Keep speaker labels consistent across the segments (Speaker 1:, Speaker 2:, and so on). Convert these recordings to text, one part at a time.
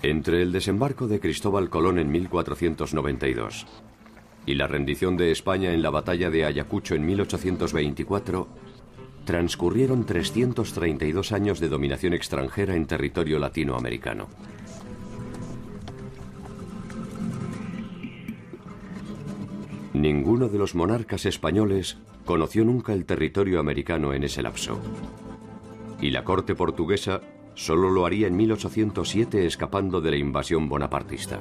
Speaker 1: Entre el desembarco de Cristóbal Colón en 1492 y la rendición de España en la batalla de Ayacucho en 1824, transcurrieron 332 años de dominación extranjera en territorio latinoamericano. Ninguno de los monarcas españoles conoció nunca el territorio americano en ese lapso. Y la corte portuguesa solo lo haría en 1807 escapando de la invasión bonapartista.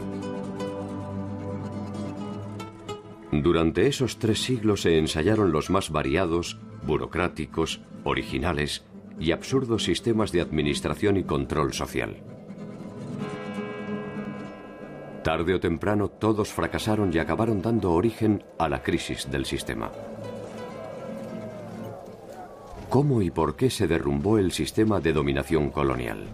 Speaker 1: Durante esos 3 siglos se ensayaron los más variados, burocráticos, originales y absurdos sistemas de administración y control social. Tarde o temprano todos fracasaron y acabaron dando origen a la crisis del sistema. ¿Cómo y por qué se derrumbó el sistema de dominación colonial?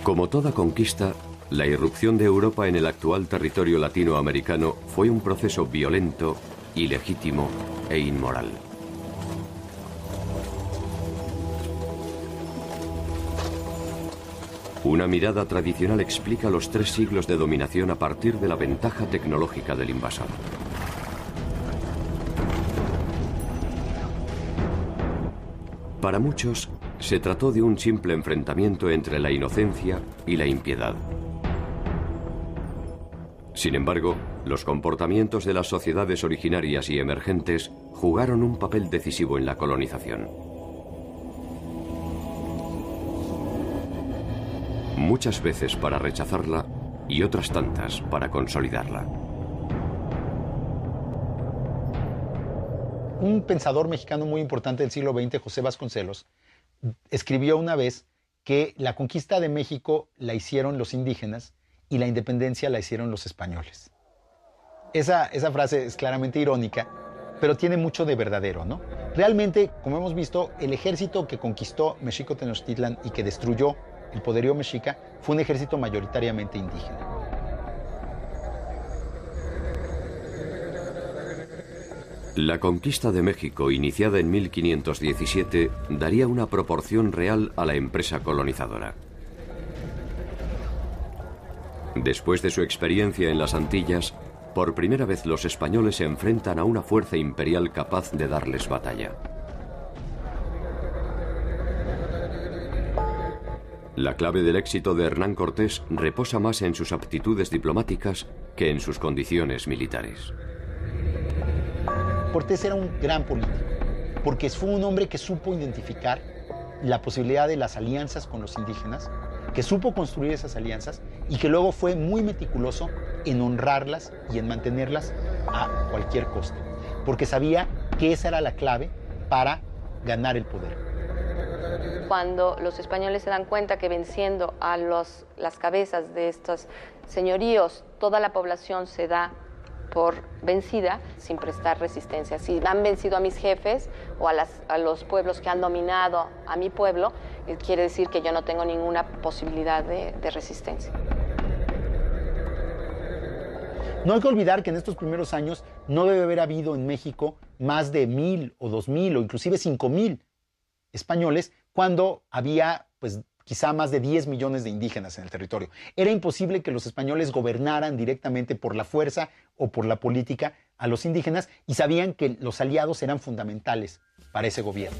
Speaker 1: Como toda conquista, la irrupción de Europa en el actual territorio latinoamericano fue un proceso violento, ilegítimo e inmoral. Una mirada tradicional explica los 3 siglos de dominación a partir de la ventaja tecnológica del invasor. Para muchos, se trató de un simple enfrentamiento entre la inocencia y la impiedad. Sin embargo, los comportamientos de las sociedades originarias y emergentes jugaron un papel decisivo en la colonización. Muchas veces para rechazarla y otras tantas para consolidarla.
Speaker 2: Un pensador mexicano muy importante del siglo XX, José Vasconcelos, escribió una vez que la conquista de México la hicieron los indígenas y la independencia la hicieron los españoles. Esa frase es claramente irónica, pero tiene mucho de verdadero, ¿no? Realmente, como hemos visto, el ejército que conquistó Mexico Tenochtitlan y que destruyó el poderío mexica fue un ejército mayoritariamente indígena.
Speaker 1: La conquista de México, iniciada en 1517, daría una proporción real a la empresa colonizadora. Después de su experiencia en las Antillas, por primera vez los españoles se enfrentan a una fuerza imperial capaz de darles batalla. La clave del éxito de Hernán Cortés reposa más en sus aptitudes diplomáticas que en sus condiciones militares.
Speaker 2: Cortés era un gran político, porque fue un hombre que supo identificar la posibilidad de las alianzas con los indígenas, que supo construir esas alianzas y que luego fue muy meticuloso en honrarlas y en mantenerlas a cualquier costo, porque sabía que esa era la clave para ganar el poder.
Speaker 3: Cuando los españoles se dan cuenta que venciendo a las cabezas de estos señoríos, toda la población se da por vencida sin prestar resistencia. Si han vencido a mis jefes o a los pueblos que han dominado a mi pueblo, quiere decir que yo no tengo ninguna posibilidad de resistencia.
Speaker 2: No hay que olvidar que en estos primeros años no debe haber habido en México más de 1,000 o 2,000 o inclusive 5,000 españoles cuando había pues quizá más de 10 millones de indígenas en el territorio. Era imposible que los españoles gobernaran directamente por la fuerza o por la política a los indígenas y sabían que los aliados eran fundamentales para ese gobierno.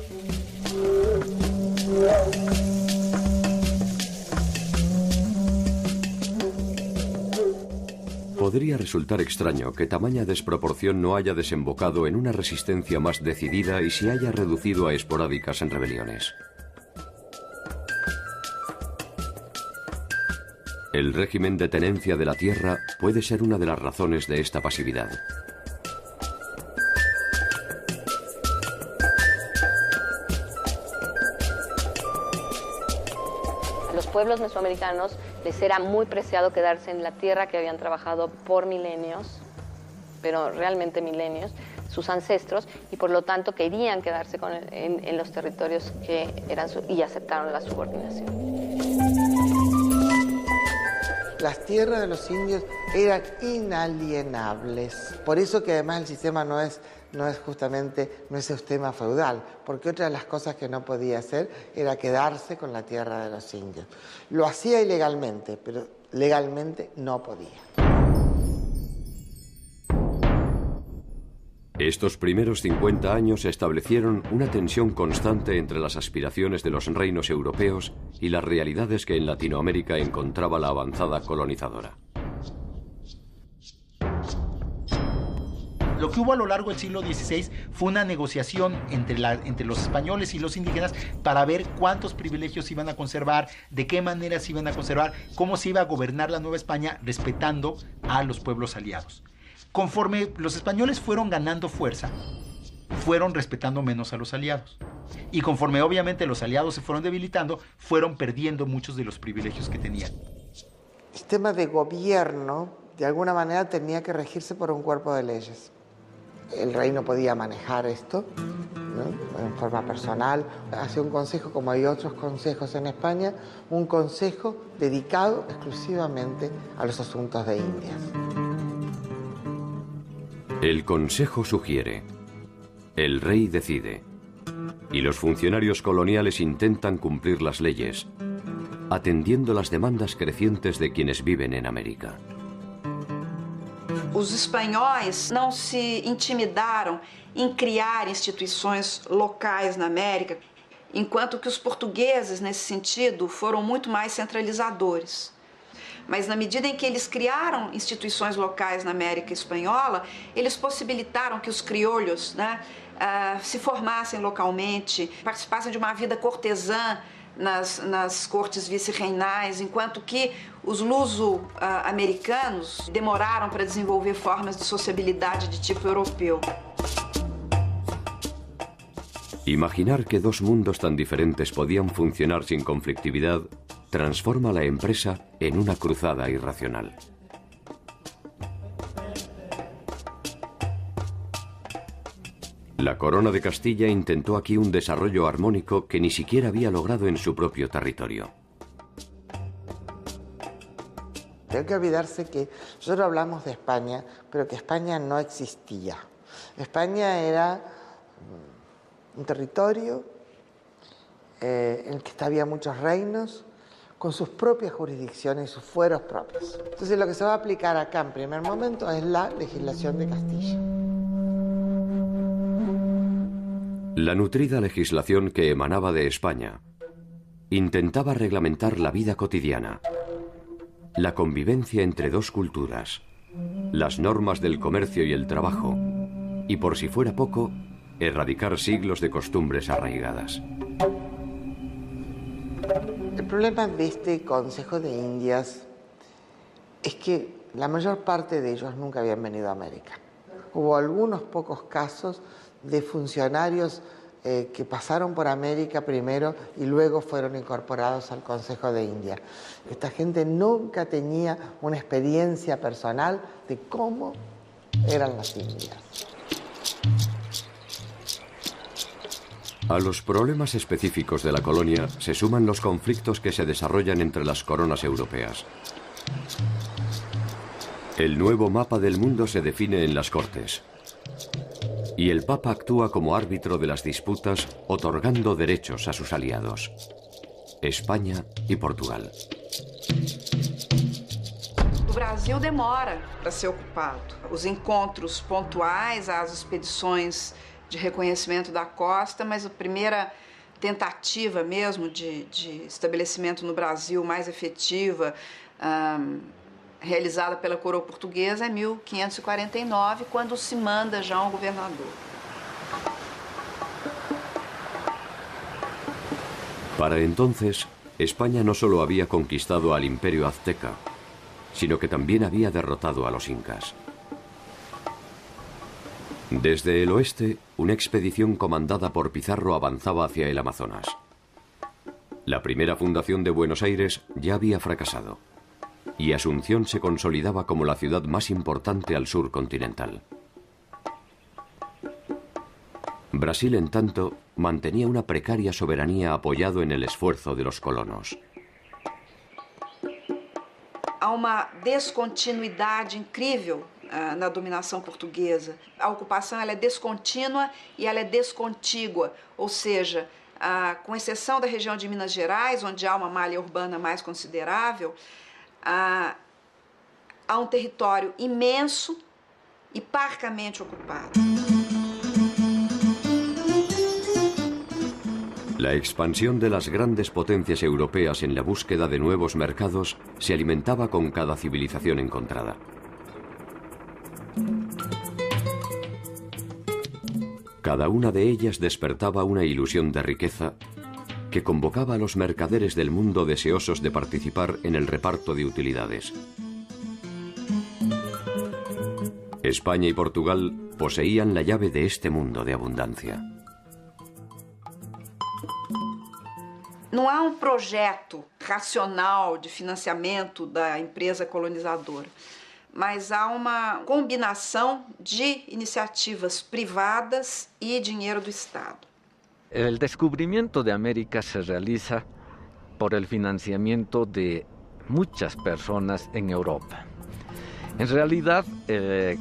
Speaker 1: Podría resultar extraño que tamaña desproporción no haya desembocado en una resistencia más decidida y se haya reducido a esporádicas rebeliones. El régimen de tenencia de la tierra puede ser una de las razones de esta pasividad.
Speaker 3: A los pueblos mesoamericanos les era muy preciado quedarse en la tierra que habían trabajado por milenios, pero realmente milenios, sus ancestros, y por lo tanto querían quedarse en los territorios que eran y aceptaron la subordinación.
Speaker 4: Las tierras de los indios eran inalienables. Por eso que además el sistema no es un sistema feudal, porque otra de las cosas que no podía hacer era quedarse con la tierra de los indios. Lo hacía ilegalmente, pero legalmente no podía.
Speaker 1: Estos primeros 50 años establecieron una tensión constante entre las aspiraciones de los reinos europeos y las realidades que en Latinoamérica encontraba la avanzada colonizadora.
Speaker 2: Lo que hubo a lo largo del siglo XVI fue una negociación entre los españoles y los indígenas para ver cuántos privilegios iban a conservar, de qué manera se iban a conservar, cómo se iba a gobernar la Nueva España respetando a los pueblos aliados. Conforme los españoles fueron ganando fuerza, fueron respetando menos a los aliados. Y conforme obviamente los aliados se fueron debilitando, fueron perdiendo muchos de los privilegios que tenían.
Speaker 4: El sistema de gobierno, de alguna manera, tenía que regirse por un cuerpo de leyes. El rey no podía manejar esto, ¿no?, en forma personal. Hacía un consejo, como hay otros consejos en España, un consejo dedicado exclusivamente a los asuntos de Indias.
Speaker 1: El Consejo sugiere, el rey decide, y los funcionarios coloniales intentan cumplir las leyes, atendiendo las demandas crecientes de quienes viven en América.
Speaker 5: Os espanhóis não se intimidaram em criar instituições locais na América, enquanto que os portugueses, nesse sentido, foram muito mais centralizadores. Mas na medida em que eles criaram instituições locais na América Espanhola, eles possibilitaram que os criolhos, né, se formassem localmente, participassem de uma vida cortesã nas cortes vice-reinais, enquanto que os luso-americanos demoraram para desenvolver formas de sociabilidade de tipo europeu.
Speaker 1: Imaginar que dos mundos tan diferentes podían funcionar sin conflictividad transforma la empresa en una cruzada irracional. La Corona de Castilla intentó aquí un desarrollo armónico que ni siquiera había logrado en su propio territorio.
Speaker 4: No hay que olvidarse que nosotros hablamos de España, pero que España no existía. España era un territorio en el que había muchos reinos, con sus propias jurisdicciones y sus fueros propios. Entonces lo que se va a aplicar acá en primer momento es la legislación de Castilla.
Speaker 1: La nutrida legislación que emanaba de España intentaba reglamentar la vida cotidiana, la convivencia entre dos culturas, las normas del comercio y el trabajo, y por si fuera poco, erradicar siglos de costumbres arraigadas.
Speaker 4: El problema de este Consejo de Indias es que la mayor parte de ellos nunca habían venido a América. Hubo algunos pocos casos de funcionarios que pasaron por América primero y luego fueron incorporados al Consejo de Indias. Esta gente nunca tenía una experiencia personal de cómo eran las Indias.
Speaker 1: A los problemas específicos de la colonia se suman los conflictos que se desarrollan entre las coronas europeas. El nuevo mapa del mundo se define en las Cortes. Y el Papa actúa como árbitro de las disputas, otorgando derechos a sus aliados, España y Portugal.
Speaker 5: O Brasil demora para ser ocupado. Os encontros pontuais, as expedições de reconhecimento da costa, mas a primeira tentativa mesmo de estabelecimento no Brasil mais efetiva, realizada pela coroa portuguesa, é 1549, quando se manda já um governador.
Speaker 1: Para entonces, España no solo había conquistado al Imperio Azteca, sino que también había derrotado a los incas. Desde el oeste, una expedición comandada por Pizarro avanzaba hacia el Amazonas. La primera fundación de Buenos Aires ya había fracasado, y Asunción se consolidaba como la ciudad más importante al sur continental. Brasil, en tanto, mantenía una precaria soberanía apoyado en el esfuerzo de los colonos.
Speaker 5: Há uma descontinuidade incrível na dominação portuguesa. A ocupação ela é descontínua e ela é descontígua, ou seja, com exceção da região de Minas Gerais, onde há uma malha urbana mais considerável, há um território imenso e parcamente ocupado.
Speaker 1: La expansión de las grandes potencias europeas en la búsqueda de nuevos mercados se alimentaba con cada civilización encontrada. Cada una de ellas despertaba una ilusión de riqueza que convocaba a los mercaderes del mundo deseosos de participar en el reparto de utilidades. España y Portugal poseían la llave de este mundo de abundancia.
Speaker 5: Não há projeto racional de financiamento da empresa colonizadora, mas há uma combinação de iniciativas privadas e dinheiro do Estado.
Speaker 6: El descubrimiento de América se realiza por el financiamiento de muchas personas en Europa. En realidad,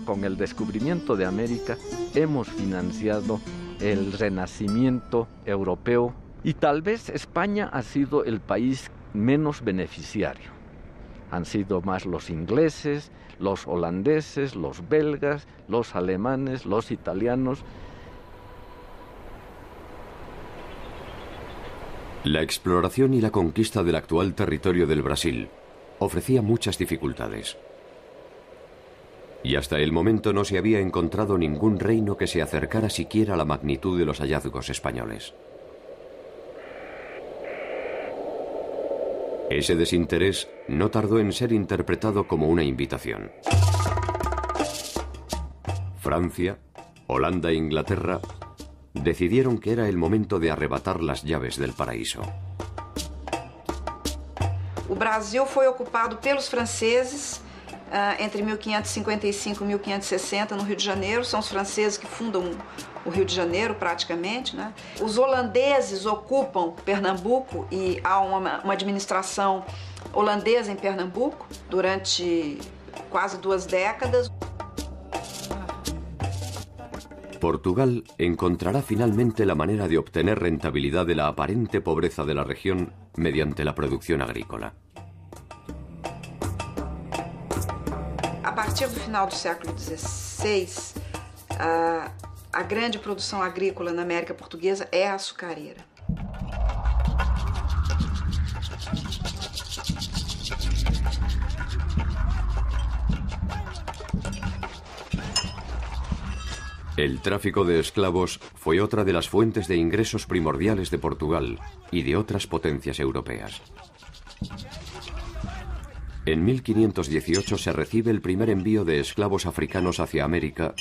Speaker 6: con el descubrimiento de América hemos financiado el renacimiento europeo y tal vez España ha sido el país menos beneficiario. Han sido más los ingleses, los holandeses, los belgas, los alemanes, los italianos.
Speaker 1: La exploración y la conquista del actual territorio del Brasil ofrecía muchas dificultades. Y hasta el momento no se había encontrado ningún reino que se acercara siquiera a la magnitud de los hallazgos españoles. Ese desinterés no tardó en ser interpretado como una invitación. Francia, Holanda e Inglaterra decidieron que era el momento de arrebatar las llaves del paraíso.
Speaker 5: O Brasil foi ocupado pelos franceses entre 1555 e 1560 no Rio de Janeiro. São os franceses que fundam o Rio de Janeiro, praticamente, né? Os holandeses ocupam Pernambuco e há uma administração holandesa em Pernambuco durante quase 2 décadas.
Speaker 1: Portugal encontrará finalmente la manera de obtener rentabilidad de la aparente pobreza de la región mediante la producción agrícola.
Speaker 5: A partir do final do século XVI, a grande produção agrícola na América Portuguesa é a açucareira.
Speaker 1: El tráfico de esclavos fue otra de las fuentes de ingresos primordiales de Portugal y de otras potencias europeas. En 1518 se recibe el primer envío de esclavos africanos hacia América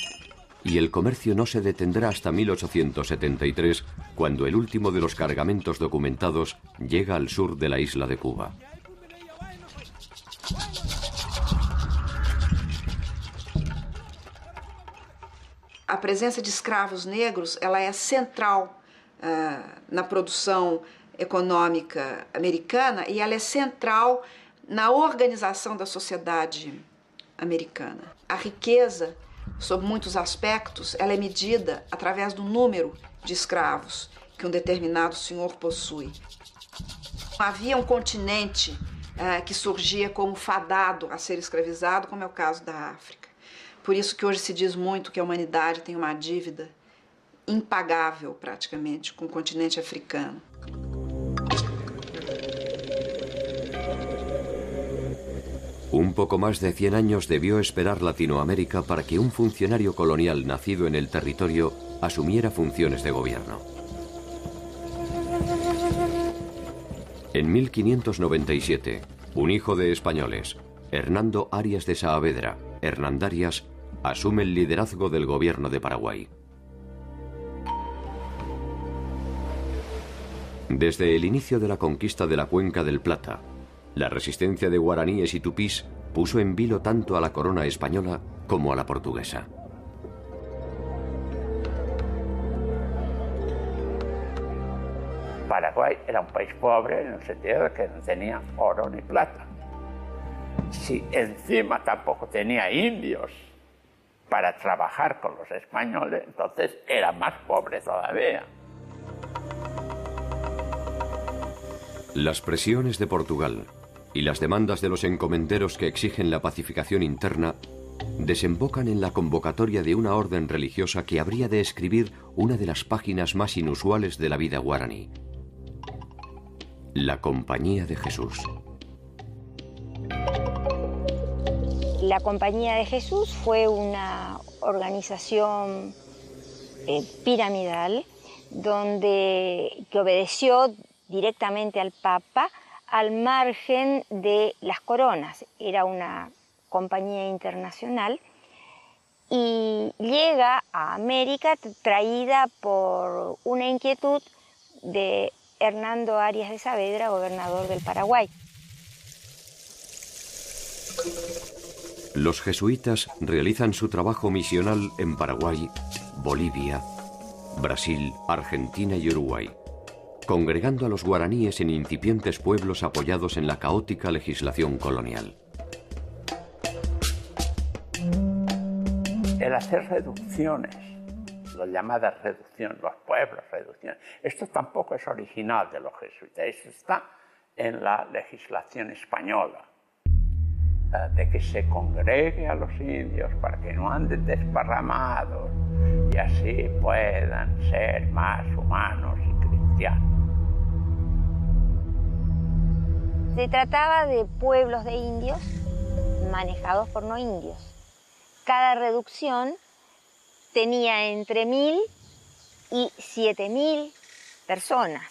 Speaker 1: y el comercio no se detendrá hasta 1873, cuando el último de los cargamentos documentados llega al sur de la isla de Cuba.
Speaker 5: A presença de escravos negros ela é central na produção econômica americana e ela é central na organização da sociedade americana. A riqueza, sob muitos aspectos, ela é medida através do número de escravos que um determinado senhor possui. Havia um continente que surgia como fadado a ser escravizado, como é o caso da África. Por isso que hoje se diz muito que a humanidade tem uma dívida impagável, praticamente, com o continente africano.
Speaker 1: Un poco más de 100 años debió esperar Latinoamérica para que un funcionario colonial nacido en el territorio asumiera funciones de gobierno. En 1597, un hijo de españoles, Hernando Arias de Saavedra, Hernandarias, asume el liderazgo del gobierno de Paraguay. Desde el inicio de la conquista de la Cuenca del Plata, la resistencia de guaraníes y tupís puso en vilo tanto a la corona española como a la portuguesa.
Speaker 7: Paraguay era un país pobre en el sentido de que no tenía oro ni plata. Si encima tampoco tenía indios para trabajar con los españoles, entonces era más pobre todavía.
Speaker 1: Las presiones de Portugal y las demandas de los encomenderos que exigen la pacificación interna desembocan en la convocatoria de una orden religiosa que habría de escribir una de las páginas más inusuales de la vida guaraní: la Compañía de Jesús.
Speaker 8: La Compañía de Jesús fue una organización piramidal que obedeció directamente al Papa al margen de las coronas. Era una compañía internacional y llega a América traída por una inquietud de Hernando Arias de Saavedra, gobernador del Paraguay.
Speaker 1: Los jesuitas realizan su trabajo misional en Paraguay, Bolivia, Brasil, Argentina y Uruguay, congregando a los guaraníes en incipientes pueblos apoyados en la caótica legislación colonial.
Speaker 7: El hacer reducciones, las llamadas reducciones, los pueblos, reducciones, esto tampoco es original de los jesuitas, esto está en la legislación española, de que se congregue a los indios para que no anden desparramados y así puedan ser más humanos y cristianos.
Speaker 8: Se trataba de pueblos de indios manejados por no indios. Cada reducción tenía entre 1.000 y 7.000 personas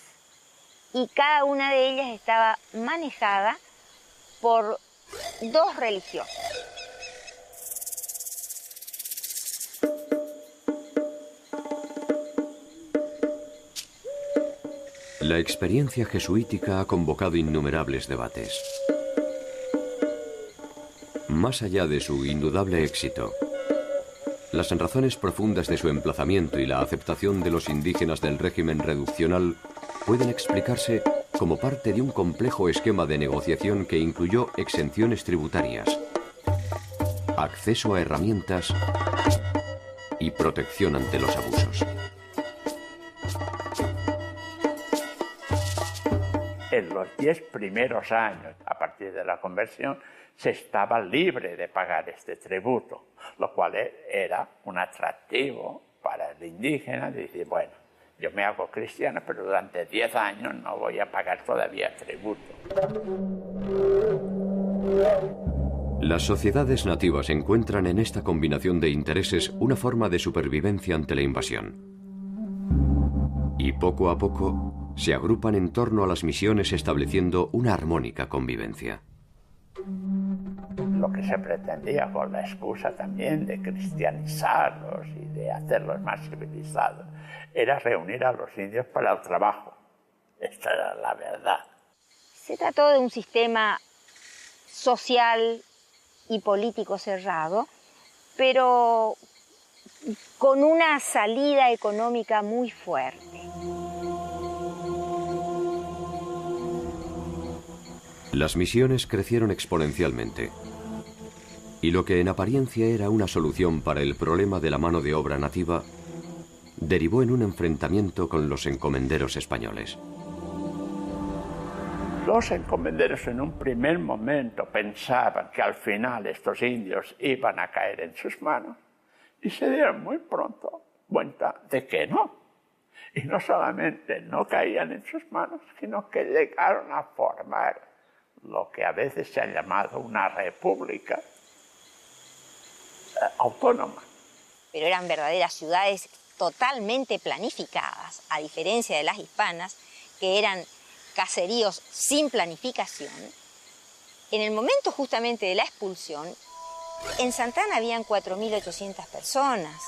Speaker 8: y cada una de ellas estaba manejada por 2 religiosos.
Speaker 1: La experiencia jesuítica ha convocado innumerables debates. Más allá de su indudable éxito, las razones profundas de su emplazamiento y la aceptación de los indígenas del régimen reduccional pueden explicarse como parte de un complejo esquema de negociación que incluyó exenciones tributarias, acceso a herramientas y protección ante los abusos.
Speaker 7: En los 10 primeros años, a partir de la conversión, se estaba libre de pagar este tributo, lo cual era un atractivo para el indígena de decir, bueno, yo me hago cristiano, pero durante 10 años no voy a pagar todavía tributo.
Speaker 1: Las sociedades nativas encuentran en esta combinación de intereses una forma de supervivencia ante la invasión. Y poco a poco se agrupan en torno a las misiones estableciendo una armónica convivencia.
Speaker 7: Lo que se pretendía con la excusa también de cristianizarlos y de hacerlos más civilizados era reunir a los indios para el trabajo. Esta era la verdad.
Speaker 8: Se trató de un sistema social y político cerrado, pero con una salida económica muy fuerte.
Speaker 1: Las misiones crecieron exponencialmente, y lo que en apariencia era una solución para el problema de la mano de obra nativa, derivó en un enfrentamiento con los encomenderos españoles.
Speaker 7: Los encomenderos en un primer momento pensaban que al final estos indios iban a caer en sus manos y se dieron muy pronto cuenta de que no. Y no solamente no caían en sus manos, sino que llegaron a formar lo que a veces se ha llamado una república autónoma.
Speaker 8: Pero eran verdaderas ciudades totalmente planificadas, a diferencia de las hispanas, que eran caseríos sin planificación, En el momento justamente de la expulsión, en Santana habían 4.800 personas,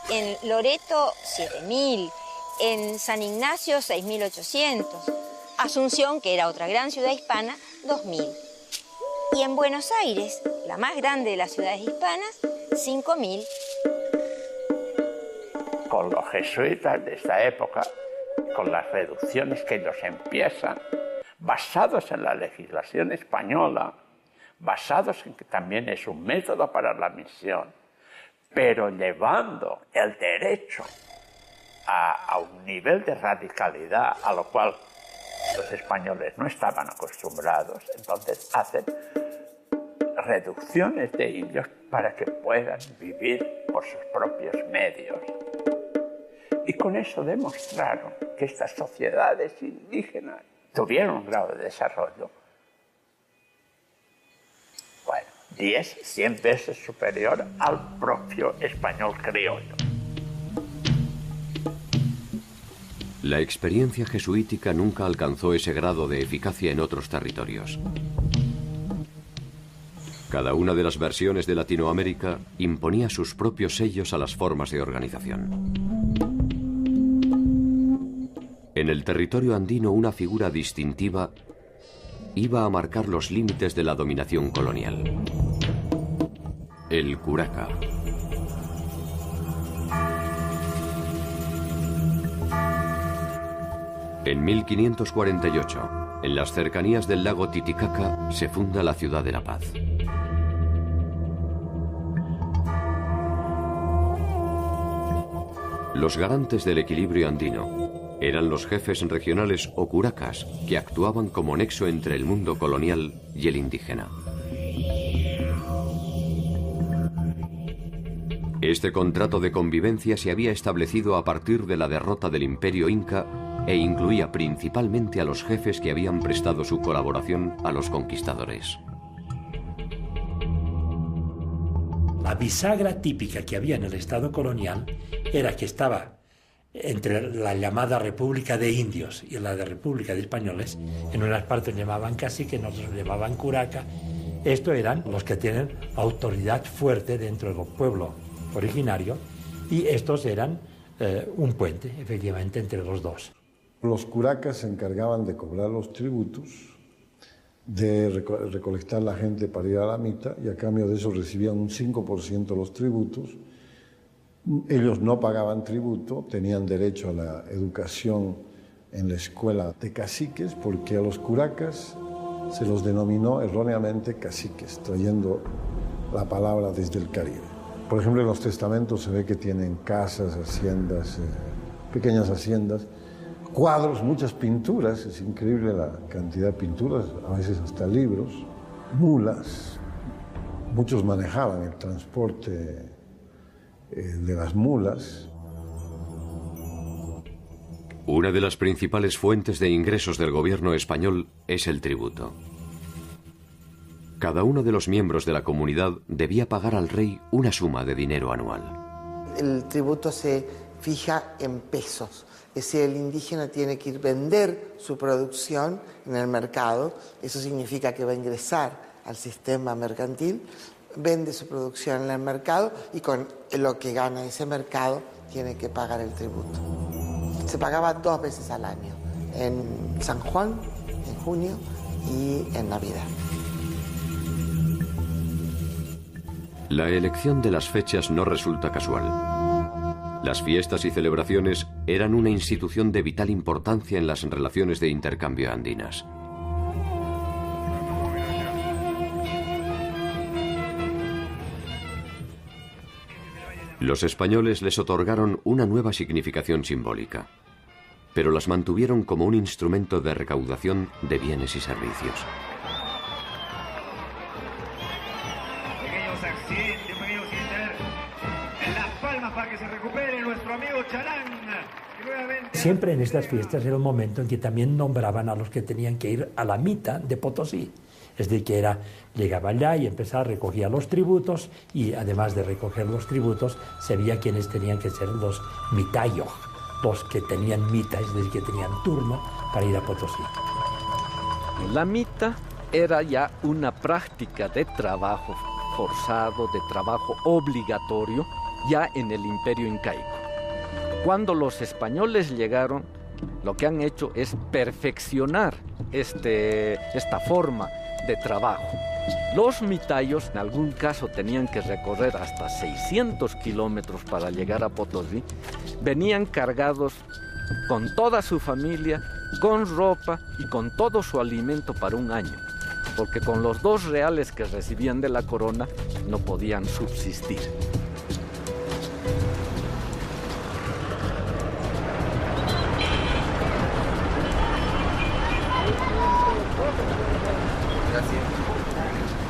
Speaker 8: en Loreto 7.000, en San Ignacio 6.800, Asunción, que era otra gran ciudad hispana, 2.000. Y en Buenos Aires, la más grande de las ciudades hispanas, 5.000.
Speaker 7: Con los jesuitas de esta época, con las reducciones que ellos empiezan, basados en la legislación española, basados en que también es un método para la misión, pero llevando el derecho a un nivel de radicalidad a lo cual los españoles no estaban acostumbrados, entonces hacen reducciones de indios para que puedan vivir por sus propios medios. Y con eso demostraron que estas sociedades indígenas tuvieron un grado de desarrollo, bueno, 10, 100 veces superior al propio español criollo.
Speaker 1: La experiencia jesuítica nunca alcanzó ese grado de eficacia en otros territorios. Cada una de las versiones de Latinoamérica imponía sus propios sellos a las formas de organización. En el territorio andino, una figura distintiva iba a marcar los límites de la dominación colonial: el curaca. En 1548, en las cercanías del lago Titicaca, se funda la ciudad de La Paz. Los garantes del equilibrio andino eran los jefes regionales o curacas, que actuaban como nexo entre el mundo colonial y el indígena. Este contrato de convivencia se había establecido a partir de la derrota del Imperio Inca e incluía principalmente a los jefes que habían prestado su colaboración a los conquistadores.
Speaker 9: La bisagra típica que había en el Estado colonial era que estaba entre la llamada República de Indios y la de República de Españoles. En unas partes llamaban cacique, en otras llamaban curaca. Estos eran los que tienen autoridad fuerte dentro del pueblo originario, y estos eran un puente, efectivamente, entre los dos.
Speaker 10: Los curacas se encargaban de cobrar los tributos, de recolectar la gente para ir a la mita, y a cambio de eso recibían un 5% de los tributos. Ellos no pagaban tributo, tenían derecho a la educación en la escuela de caciques, porque a los curacas se los denominó erróneamente caciques, trayendo la palabra desde el Caribe. Por ejemplo, en los testamentos se ve que tienen casas, haciendas, pequeñas haciendas, cuadros, muchas pinturas, es increíble la cantidad de pinturas, a veces hasta libros, mulas. Muchos manejaban el transporte de las mulas.
Speaker 1: Una de las principales fuentes de ingresos del gobierno español es el tributo. Cada uno de los miembros de la comunidad debía pagar al rey una suma de dinero anual.
Speaker 4: El tributo se fija en pesos, es decir, el indígena tiene que ir a vender su producción en el mercado, eso significa que va a ingresar al sistema mercantil, vende su producción en el mercado y con lo que gana ese mercado tiene que pagar el tributo. Se pagaba 2 veces al año, en San Juan, en junio, y en Navidad.
Speaker 1: La elección de las fechas no resulta casual. Las fiestas y celebraciones eran una institución de vital importancia en las relaciones de intercambio andinas. Los españoles les otorgaron una nueva significación simbólica, pero las mantuvieron como un instrumento de recaudación de bienes y servicios.
Speaker 9: Siempre en estas fiestas era el momento en que también nombraban a los que tenían que ir a la mita de Potosí. Es decir, que llegaba allá y empezaba a recoger los tributos, y además de recoger los tributos, sabía quiénes tenían que ser los mitayos, los que tenían mita, es decir, que tenían turno para ir a Potosí.
Speaker 6: La mita era ya una práctica de trabajo forzado, de trabajo obligatorio, ya en el Imperio Incaico. Cuando los españoles llegaron, lo que han hecho es perfeccionar esta forma de trabajo. Los mitayos en algún caso tenían que recorrer hasta 600 kilómetros para llegar a Potosí. Venían cargados con toda su familia, con ropa y con todo su alimento para un año, porque con los 2 reales que recibían de la corona no podían subsistir.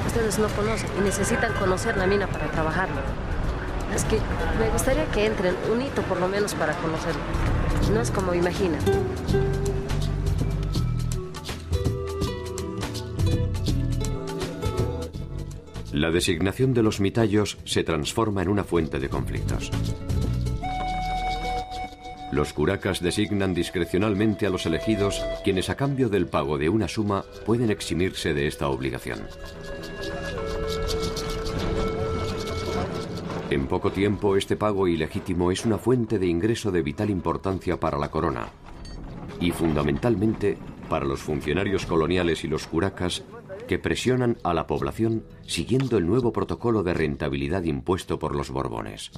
Speaker 11: Ustedes no conocen y necesitan conocer la mina para trabajarlo. Es que me gustaría que entren un hito por lo menos para conocerlo. No es como imaginan.
Speaker 1: La designación de los mitayos se transforma en una fuente de conflictos. Los curacas designan discrecionalmente a los elegidos, quienes a cambio del pago de una suma pueden eximirse de esta obligación. En poco tiempo, este pago ilegítimo es una fuente de ingreso de vital importancia para la corona y fundamentalmente para los funcionarios coloniales y los curacas que presionan a la población siguiendo el nuevo protocolo de rentabilidad impuesto por los Borbones.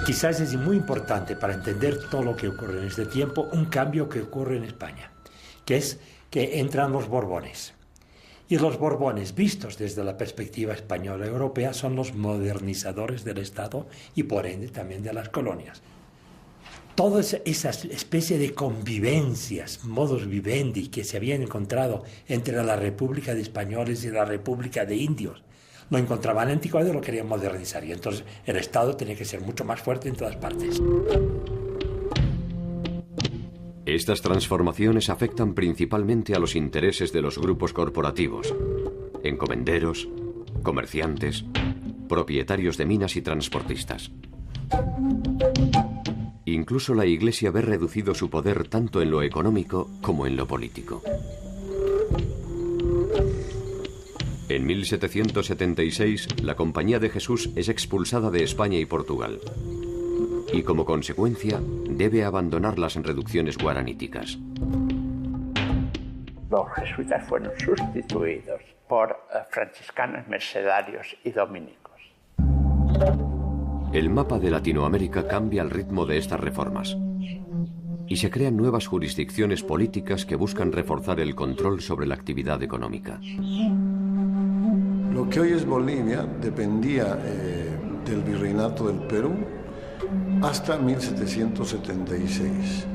Speaker 9: Quizás es muy importante para entender todo lo que ocurre en este tiempo un cambio que ocurre en España, que es que entran los Borbones. Y los Borbones, vistos desde la perspectiva española europea, son los modernizadores del Estado y por ende también de las colonias. Toda esa especie de convivencias, modus vivendi que se habían encontrado entre la República de Españoles y la República de Indios, lo encontraban anticuado y lo querían modernizar. Y entonces el Estado tenía que ser mucho más fuerte en todas partes.
Speaker 1: Estas transformaciones afectan principalmente a los intereses de los grupos corporativos, encomenderos, comerciantes, propietarios de minas y transportistas. Incluso la Iglesia ve reducido su poder tanto en lo económico como en lo político. En 1776, la Compañía de Jesús es expulsada de España y Portugal. Y como consecuencia, debe abandonar las reducciones guaraníticas.
Speaker 7: Los jesuitas fueron sustituidos por franciscanos, mercedarios y dominicos.
Speaker 1: El mapa de Latinoamérica cambia al ritmo de estas reformas. Y se crean nuevas jurisdicciones políticas que buscan reforzar el control sobre la actividad económica.
Speaker 10: Lo que hoy es Bolivia dependía del Virreinato del Perú hasta 1776.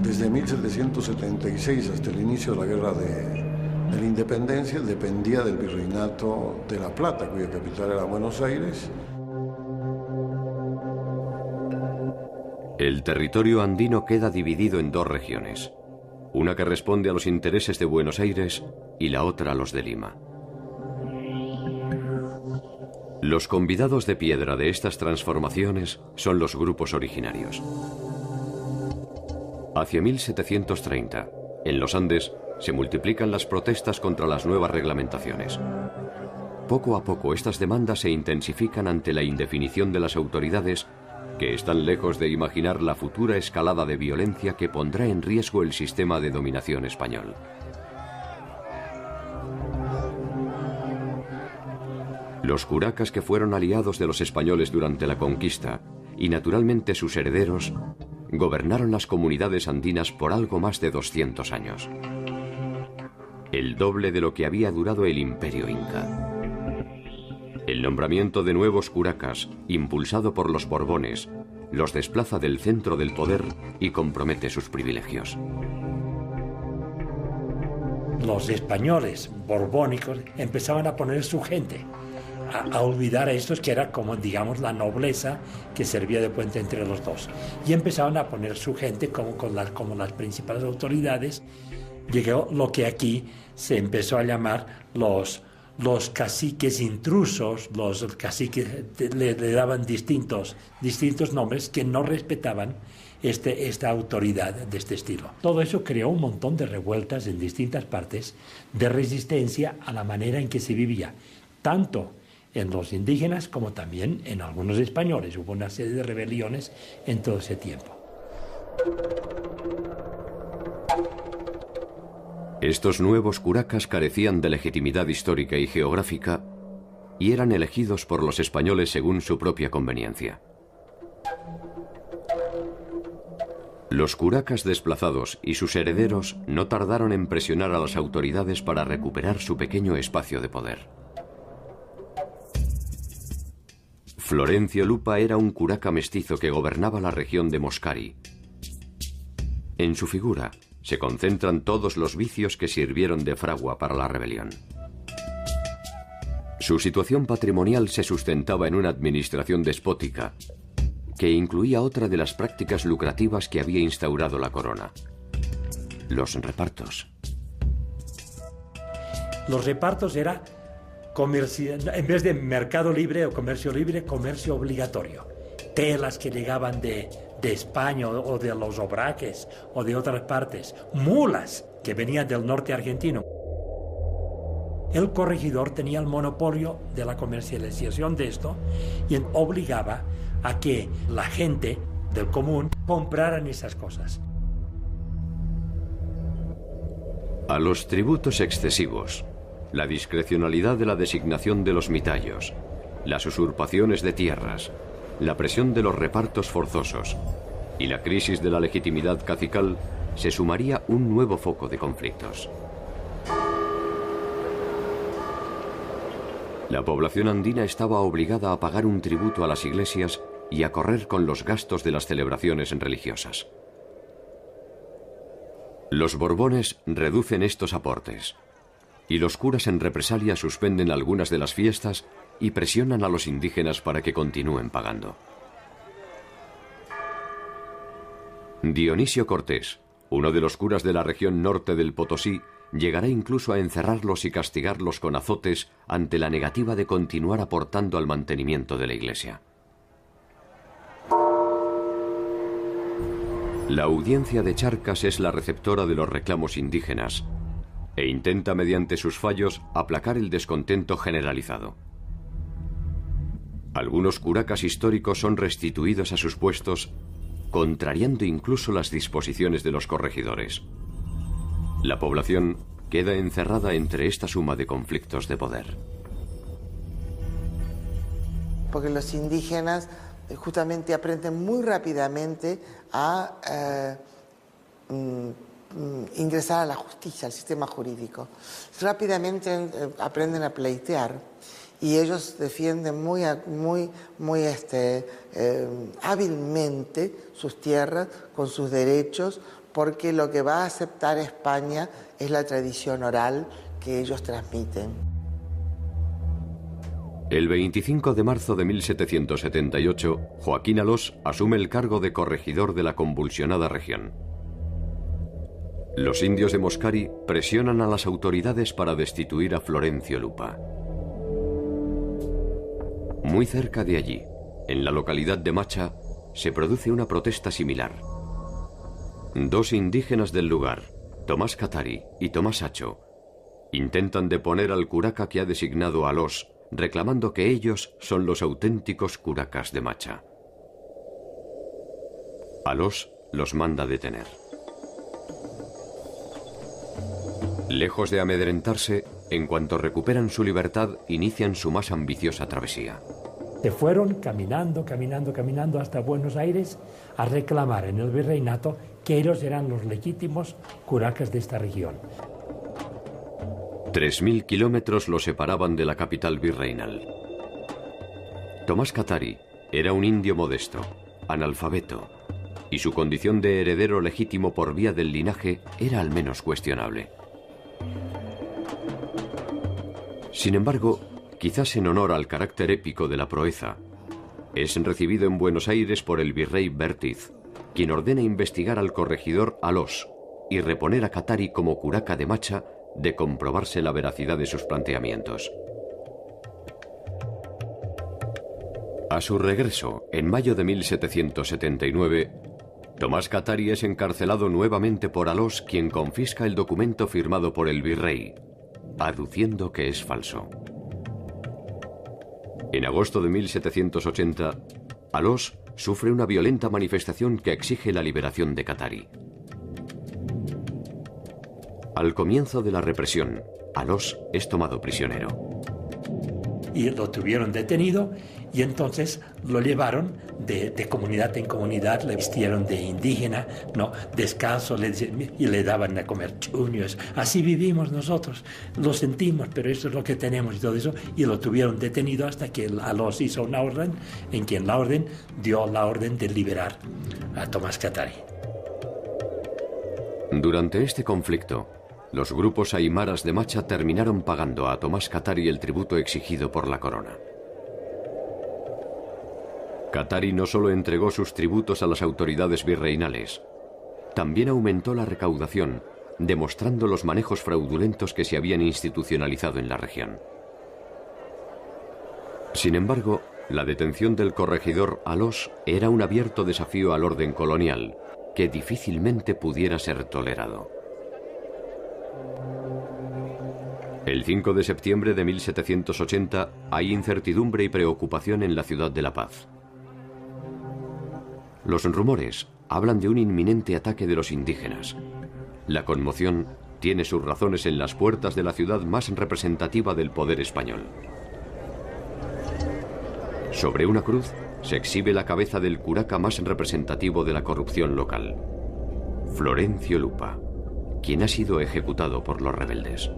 Speaker 10: Desde 1776 hasta el inicio de la Guerra de la Independencia dependía del Virreinato de La Plata, cuya capital era Buenos Aires.
Speaker 1: El territorio andino queda dividido en 2 regiones, una que responde a los intereses de Buenos Aires y la otra a los de Lima. Los convidados de piedra de estas transformaciones son los grupos originarios. Hacia 1730, en los Andes, se multiplican las protestas contra las nuevas reglamentaciones. Poco a poco estas demandas se intensifican ante la indefinición de las autoridades, que están lejos de imaginar la futura escalada de violencia que pondrá en riesgo el sistema de dominación español. Los curacas, que fueron aliados de los españoles durante la conquista, y naturalmente sus herederos, gobernaron las comunidades andinas por algo más de 200 años. El doble de lo que había durado el Imperio Inca. El nombramiento de nuevos curacas, impulsado por los Borbones, los desplaza del centro del poder y compromete sus privilegios.
Speaker 9: Los españoles borbónicos empezaban a poner su gente, a olvidar a estos que era como, digamos, la nobleza que servía de puente entre los dos. Y empezaban a poner su gente como las principales autoridades. Llegó lo que aquí se empezó a llamar los caciques intrusos. Los caciques le daban distintos nombres que no respetaban esta autoridad de este estilo. Todo eso creó un montón de revueltas en distintas partes de resistencia a la manera en que se vivía, tanto en los indígenas como también en algunos españoles. Hubo una serie de rebeliones en todo ese tiempo.
Speaker 1: Estos nuevos curacas carecían de legitimidad histórica y geográfica y eran elegidos por los españoles según su propia conveniencia. Los curacas desplazados y sus herederos no tardaron en presionar a las autoridades para recuperar su pequeño espacio de poder. Florencio Lupa era un curaca mestizo que gobernaba la región de Moscari. En su figura se concentran todos los vicios que sirvieron de fragua para la rebelión. Su situación patrimonial se sustentaba en una administración despótica, que incluía otra de las prácticas lucrativas que había instaurado la corona: los repartos.
Speaker 9: Los repartos era en vez de mercado libre o comercio libre, comercio obligatorio. Telas que llegaban de España o de los Obraques o de otras partes, mulas que venían del norte argentino. El corregidor tenía el monopolio de la comercialización de esto y obligaba a que la gente del común compraran esas cosas.
Speaker 1: A los tributos excesivos, la discrecionalidad de la designación de los mitallos, las usurpaciones de tierras, la presión de los repartos forzosos y la crisis de la legitimidad cacical, se sumaría un nuevo foco de conflictos. La población andina estaba obligada a pagar un tributo a las iglesias y a correr con los gastos de las celebraciones religiosas. Los Borbones reducen estos aportes, y los curas en represalia suspenden algunas de las fiestas y presionan a los indígenas para que continúen pagando. Dionisio Cortés, uno de los curas de la región norte del Potosí, llegará incluso a encerrarlos y castigarlos con azotes ante la negativa de continuar aportando al mantenimiento de la iglesia. La audiencia de Charcas es la receptora de los reclamos indígenas e intenta mediante sus fallos aplacar el descontento generalizado. Algunos curacas históricos son restituidos a sus puestos, contrariando incluso las disposiciones de los corregidores. La población queda encerrada entre esta suma de conflictos de poder.
Speaker 4: Porque los indígenas justamente aprenden muy rápidamente a ingresar a la justicia, al sistema jurídico. Rápidamente aprenden a pleitear y ellos defienden muy hábilmente sus tierras con sus derechos, porque lo que va a aceptar España es la tradición oral que ellos transmiten.
Speaker 1: El 25 de marzo de 1778, Joaquín Alós asume el cargo de corregidor de la convulsionada región. Los indios de Moscari presionan a las autoridades para destituir a Florencio Lupa. Muy cerca de allí, en la localidad de Macha, se produce una protesta similar. Dos indígenas del lugar, Tomás Catari y Tomás Hacho, intentan deponer al curaca que ha designado a Alós, reclamando que ellos son los auténticos curacas de Macha. Alós los manda detener. Lejos de amedrentarse, en cuanto recuperan su libertad, inician su más ambiciosa travesía.
Speaker 9: Se fueron caminando hasta Buenos Aires a reclamar en el virreinato que ellos eran los legítimos curacas de esta región.
Speaker 1: 3000 kilómetros los separaban de la capital virreinal. Tomás Catari era un indio modesto, analfabeto, y su condición de heredero legítimo por vía del linaje era al menos cuestionable. Sin embargo, quizás en honor al carácter épico de la proeza, es recibido en Buenos Aires por el virrey Bertiz, quien ordena investigar al corregidor Alós y reponer a Catari como curaca de Macha de comprobarse la veracidad de sus planteamientos. A su regreso, en mayo de 1779, Tomás Katari es encarcelado nuevamente por Alós, quien confisca el documento firmado por el virrey, aduciendo que es falso. En agosto de 1780, Alós sufre una violenta manifestación que exige la liberación de Katari. Al comienzo de la represión, Alós es tomado prisionero.
Speaker 9: Y lo tuvieron detenido y entonces lo llevaron de comunidad en comunidad, le vistieron de indígena, ¿no? Descalzo, y le daban a comer chuños. Así vivimos nosotros, lo sentimos, pero eso es lo que tenemos y todo eso. Y lo tuvieron detenido hasta que Alós hizo una orden, en quien la orden dio la orden de liberar a Tomás Katari.
Speaker 1: Durante este conflicto, los grupos aymaras de Macha terminaron pagando a Tomás Katari el tributo exigido por la corona. Katari no solo entregó sus tributos a las autoridades virreinales, también aumentó la recaudación, demostrando los manejos fraudulentos que se habían institucionalizado en la región. Sin embargo, la detención del corregidor Alós era un abierto desafío al orden colonial, que difícilmente pudiera ser tolerado. El 5 de septiembre de 1780 hay incertidumbre y preocupación en la ciudad de La Paz. Los rumores hablan de un inminente ataque de los indígenas. La conmoción tiene sus razones en las puertas de la ciudad más representativa del poder español. Sobre una cruz se exhibe la cabeza del curaca más representativo de la corrupción local, Florencio Lupa, quien ha sido ejecutado por los rebeldes.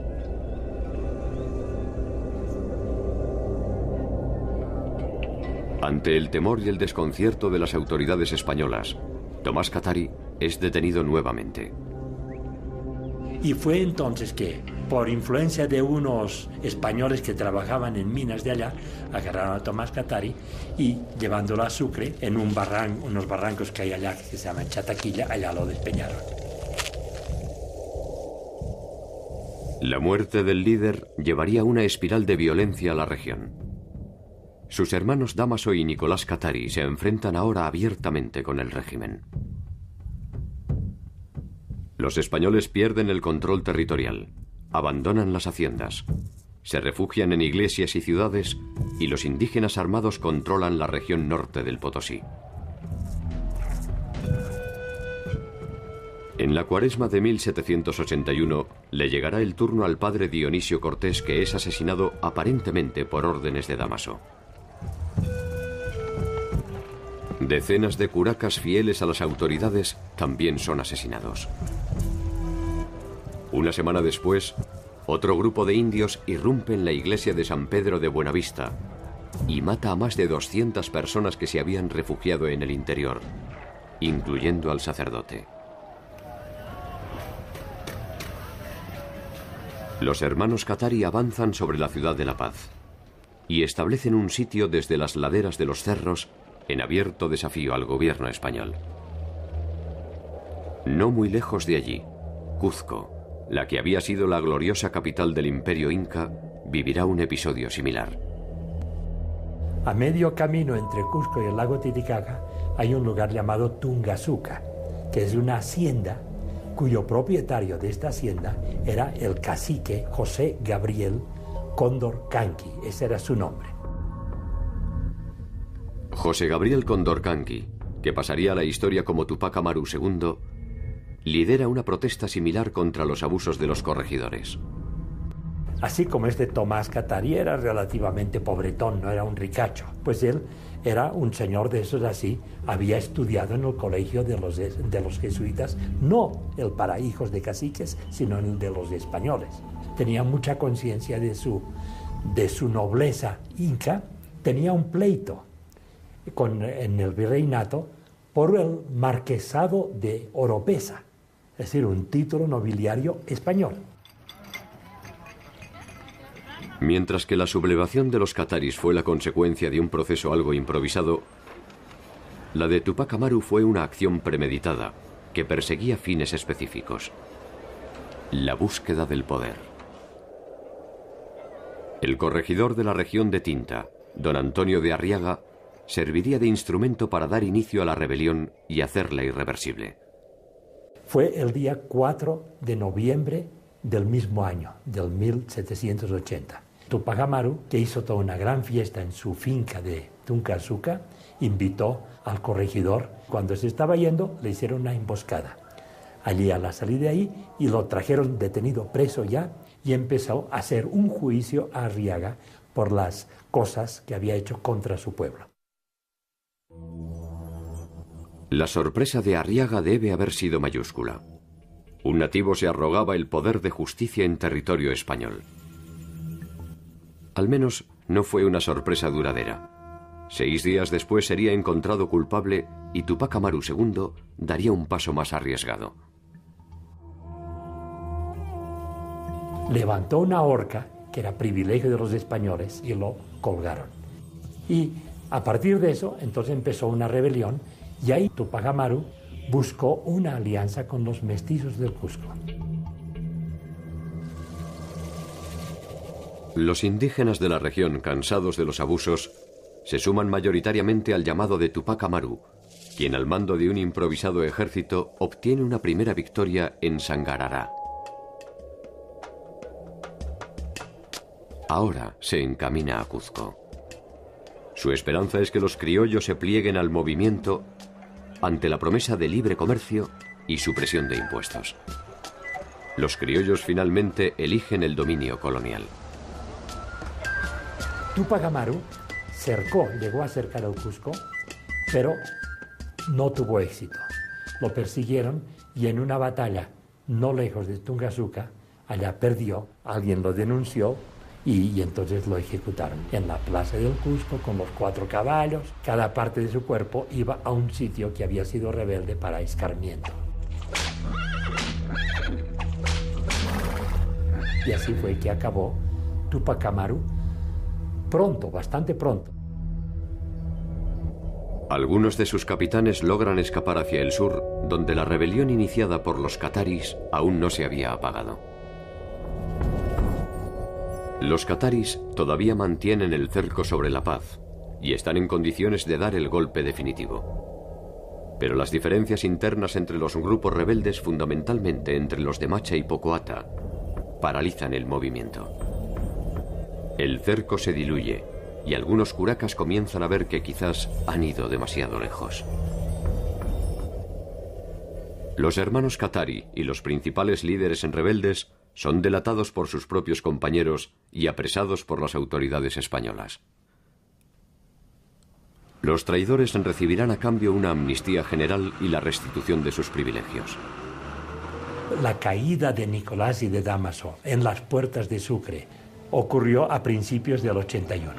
Speaker 1: Ante el temor y el desconcierto de las autoridades españolas, Tomás Katari es detenido nuevamente.
Speaker 9: Y fue entonces que, por influencia de unos españoles que trabajaban en minas de allá, agarraron a Tomás Katari y, llevándolo a Sucre, en unos barrancos que hay allá que se llaman Chataquilla, allá lo despeñaron.
Speaker 1: La muerte del líder llevaría una espiral de violencia a la región. Sus hermanos Dámaso y Nicolás Katari se enfrentan ahora abiertamente con el régimen. Los españoles pierden el control territorial, abandonan las haciendas, se refugian en iglesias y ciudades y los indígenas armados controlan la región norte del Potosí. En la Cuaresma de 1781 le llegará el turno al padre Dionisio Cortés, que es asesinado aparentemente por órdenes de Dámaso. Decenas de curacas fieles a las autoridades también son asesinados. Una semana después, otro grupo de indios irrumpe en la iglesia de San Pedro de Buenavista y mata a más de 200 personas que se habían refugiado en el interior, incluyendo al sacerdote. Los hermanos Katari avanzan sobre la ciudad de La Paz y establecen un sitio desde las laderas de los cerros en abierto desafío al gobierno español. No muy lejos de allí, Cuzco, la que había sido la gloriosa capital del Imperio Inca, vivirá un episodio similar.
Speaker 9: A medio camino entre Cusco y el lago Titicaca hay un lugar llamado Tungazuca, que es una hacienda cuyo propietario de esta hacienda era el cacique José Gabriel Condorcanqui. Ese era su nombre.
Speaker 1: José Gabriel Condorcanqui, que pasaría a la historia como Tupac Amaru II, lidera una protesta similar contra los abusos de los corregidores.
Speaker 9: Así como este Tomás Katari era relativamente pobretón, no era un ricacho, pues él era un señor de esos así, había estudiado en el colegio de los jesuitas, no el para hijos de caciques, sino el de los españoles. Tenía mucha conciencia de su nobleza inca, tenía un pleito en el virreinato por el marquesado de Oropesa, es decir, un título nobiliario español.
Speaker 1: Mientras que la sublevación de los cataris fue la consecuencia de un proceso algo improvisado, la de Tupac Amaru fue una acción premeditada que perseguía fines específicos: la búsqueda del poder. El corregidor de la región de Tinta, don Antonio de Arriaga, serviría de instrumento para dar inicio a la rebelión y hacerla irreversible.
Speaker 9: Fue el día 4 de noviembre del mismo año, del 1780. Tupac Amaru, que hizo toda una gran fiesta en su finca de Tuncazuca, invitó al corregidor. Cuando se estaba yendo, le hicieron una emboscada allí a la salida de ahí y lo trajeron detenido, preso ya, y empezó a hacer un juicio a Arriaga por las cosas que había hecho contra su pueblo.
Speaker 1: La sorpresa de Arriaga debe haber sido mayúscula. Un nativo se arrogaba el poder de justicia en territorio español. Al menos no fue una sorpresa duradera. 6 días después sería encontrado culpable y Tupac Amaru II daría un paso más arriesgado.
Speaker 9: Levantó una horca, que era privilegio de los españoles, y lo colgaron. Y a partir de eso, entonces empezó una rebelión, y ahí Tupac Amaru buscó una alianza con los mestizos del Cusco.
Speaker 1: Los indígenas de la región, cansados de los abusos, se suman mayoritariamente al llamado de Tupac Amaru, quien al mando de un improvisado ejército obtiene una primera victoria en Sangarará. Ahora se encamina a Cuzco. Su esperanza es que los criollos se plieguen al movimiento ante la promesa de libre comercio y supresión de impuestos. Los criollos finalmente eligen el dominio colonial.
Speaker 9: Tupac Amaru llegó a cercar el Cusco, pero no tuvo éxito. Lo persiguieron y en una batalla no lejos de Tungazuca, allá perdió, alguien lo denunció y entonces lo ejecutaron en la plaza del Cusco con los 4 caballos. Cada parte de su cuerpo iba a un sitio que había sido rebelde para escarmiento. Y así fue que acabó Tupac Amaru pronto, bastante pronto.
Speaker 1: Algunos de sus capitanes logran escapar hacia el sur, donde la rebelión iniciada por los cataris aún no se había apagado. Los cataris todavía mantienen el cerco sobre la paz y están en condiciones de dar el golpe definitivo. Pero las diferencias internas entre los grupos rebeldes, fundamentalmente entre los de Macha y Pocoata, paralizan el movimiento. El cerco se diluye y algunos curacas comienzan a ver que quizás han ido demasiado lejos. Los hermanos Katari y los principales líderes en rebeldes son delatados por sus propios compañeros y apresados por las autoridades españolas. Los traidores recibirán a cambio una amnistía general y la restitución de sus privilegios.
Speaker 9: La caída de Nicolás y de Dámaso en las puertas de Sucre ocurrió a principios del 81.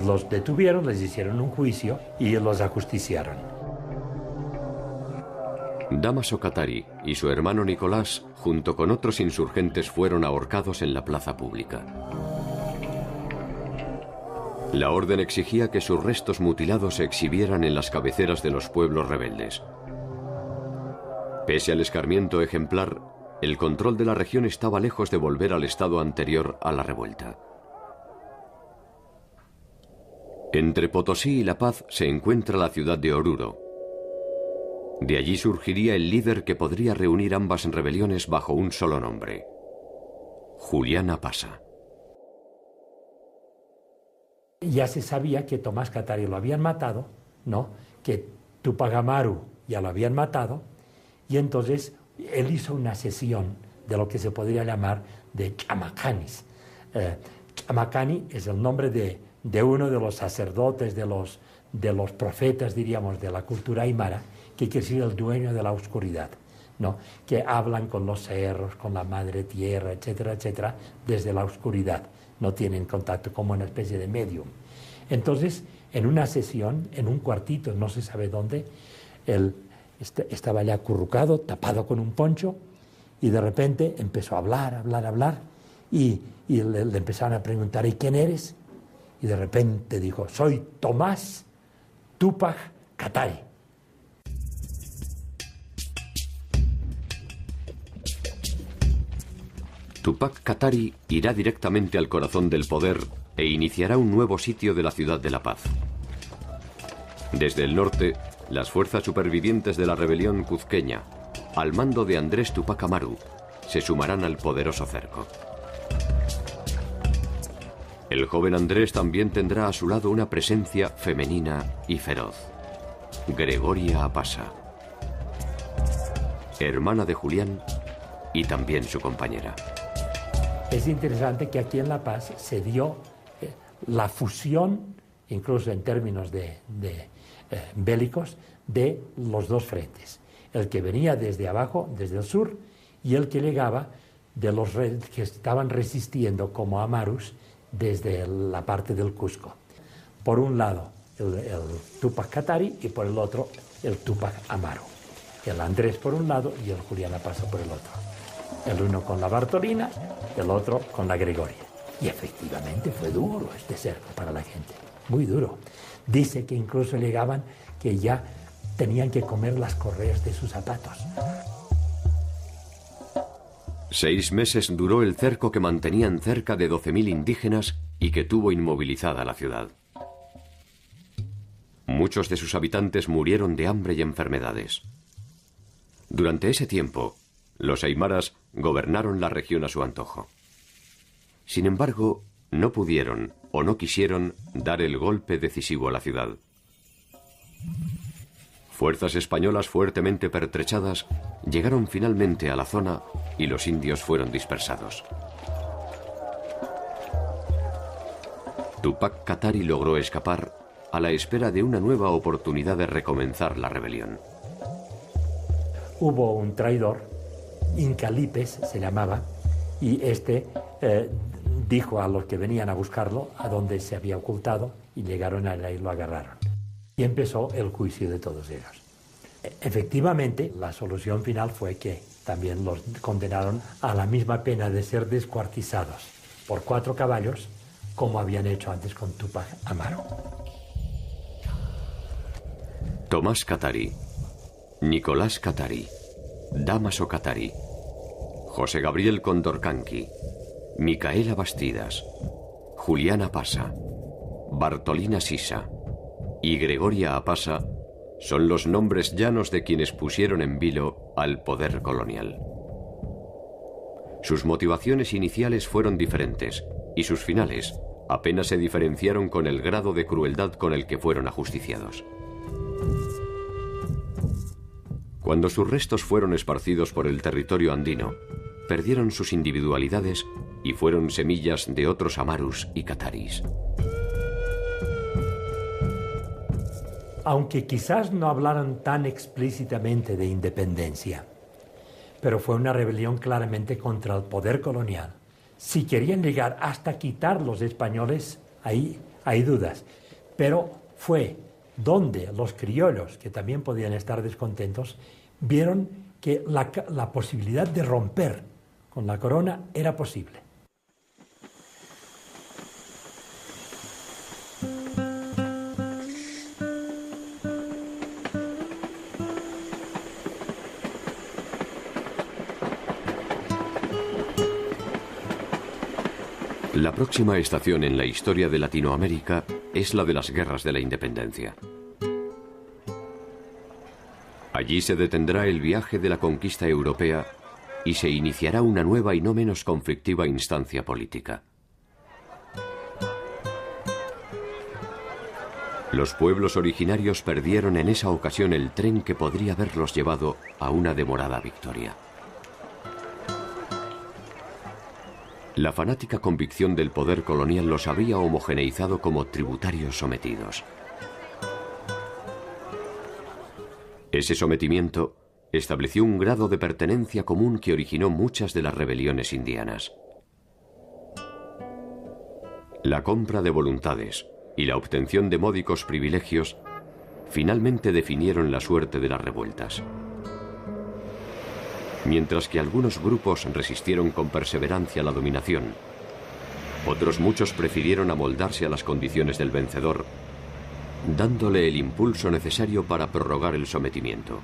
Speaker 9: Los detuvieron, les hicieron un juicio y los ajusticiaron.
Speaker 1: Dámaso Katari y su hermano Nicolás, junto con otros insurgentes, fueron ahorcados en la plaza pública. La orden exigía que sus restos mutilados se exhibieran en las cabeceras de los pueblos rebeldes. Pese al escarmiento ejemplar, el control de la región estaba lejos de volver al estado anterior a la revuelta. Entre Potosí y La Paz se encuentra la ciudad de Oruro. De allí surgiría el líder que podría reunir ambas rebeliones bajo un solo nombre: Julián Apasa.
Speaker 9: Ya se sabía que Tomás Katari lo habían matado, ¿no? Que Tupac Amaru ya lo habían matado, y entonces él hizo una sesión de lo que se podría llamar de chamacanis. Chamacani es el nombre de uno de los sacerdotes, de los profetas, diríamos, de la cultura aymara, que quiere decir el dueño de la oscuridad, ¿no? Que hablan con los cerros, con la madre tierra, etcétera, etcétera, desde la oscuridad. No tienen contacto, como una especie de medium. Entonces, en una sesión, en un cuartito, no se sabe dónde, él estaba ya acurrucado, tapado con un poncho, y de repente empezó a hablar, y le empezaron a preguntar: ¿y quién eres? Y de repente dijo: soy Tomás Tupac Katari.
Speaker 1: Tupac Katari irá directamente al corazón del poder e iniciará un nuevo sitio de la ciudad de La Paz. Desde el norte, las fuerzas supervivientes de la rebelión cuzqueña, al mando de Andrés Tupac Amaru, se sumarán al poderoso cerco. El joven Andrés también tendrá a su lado una presencia femenina y feroz: Gregoria Apasa, hermana de Julián y también su compañera.
Speaker 9: Es interesante que aquí en La Paz se dio la fusión, incluso en términos bélicos, de los dos frentes. El que venía desde abajo, desde el sur, y el que llegaba de los que estaban resistiendo como Amarus desde la parte del Cusco. Por un lado el Tupac Katari y por el otro el Tupac Amaru. El Andrés por un lado y el Julián Apasa por el otro. El uno con la Bartolina, el otro con la Gregoria. Y efectivamente fue duro este cerco para la gente, muy duro. Dice que incluso llegaban que ya tenían que comer las correas de sus zapatos.
Speaker 1: 6 meses duró el cerco que mantenían cerca de 12.000 indígenas y que tuvo inmovilizada la ciudad. Muchos de sus habitantes murieron de hambre y enfermedades. Durante ese tiempo, los aymaras gobernaron la región a su antojo. Sin embargo, no pudieron o no quisieron dar el golpe decisivo a la ciudad. Fuerzas españolas fuertemente pertrechadas llegaron finalmente a la zona y los indios fueron dispersados. Tupac Katari logró escapar a la espera de una nueva oportunidad de recomenzar la rebelión.
Speaker 9: Hubo un traidor, Incalipes se llamaba, y dijo a los que venían a buscarlo a dónde se había ocultado y llegaron a él y lo agarraron. Y empezó el juicio de todos ellos. Efectivamente, la solución final fue que también los condenaron a la misma pena de ser descuartizados por 4 caballos, como habían hecho antes con Tupac Amaru.
Speaker 1: Tomás Katari, Nicolás Katari, Damaso Katari, José Gabriel Condorcanqui, Micaela Bastidas, Julián Apasa, Bartolina Sisa y Gregoria Apasa son los nombres llanos de quienes pusieron en vilo al poder colonial. Sus motivaciones iniciales fueron diferentes y sus finales apenas se diferenciaron con el grado de crueldad con el que fueron ajusticiados. Cuando sus restos fueron esparcidos por el territorio andino, perdieron sus individualidades y fueron semillas de otros Amarus y Kataris.
Speaker 9: Aunque quizás no hablaran tan explícitamente de independencia, pero fue una rebelión claramente contra el poder colonial. Si querían llegar hasta quitar los españoles, ahí hay dudas, pero fue donde los criollos, que también podían estar descontentos, vieron que la posibilidad de romper con la corona era posible.
Speaker 1: La próxima estación en la historia de Latinoamérica es la de las guerras de la independencia. Allí se detendrá el viaje de la conquista europea y se iniciará una nueva y no menos conflictiva instancia política. Los pueblos originarios perdieron en esa ocasión el tren que podría haberlos llevado a una demorada victoria. La fanática convicción del poder colonial los había homogeneizado como tributarios sometidos. Ese sometimiento estableció un grado de pertenencia común que originó muchas de las rebeliones indianas. La compra de voluntades y la obtención de módicos privilegios finalmente definieron la suerte de las revueltas. Mientras que algunos grupos resistieron con perseverancia la dominación, otros muchos prefirieron amoldarse a las condiciones del vencedor, dándole el impulso necesario para prorrogar el sometimiento.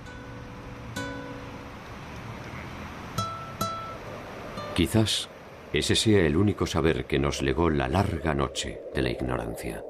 Speaker 1: Quizás ese sea el único saber que nos legó la larga noche de la ignorancia.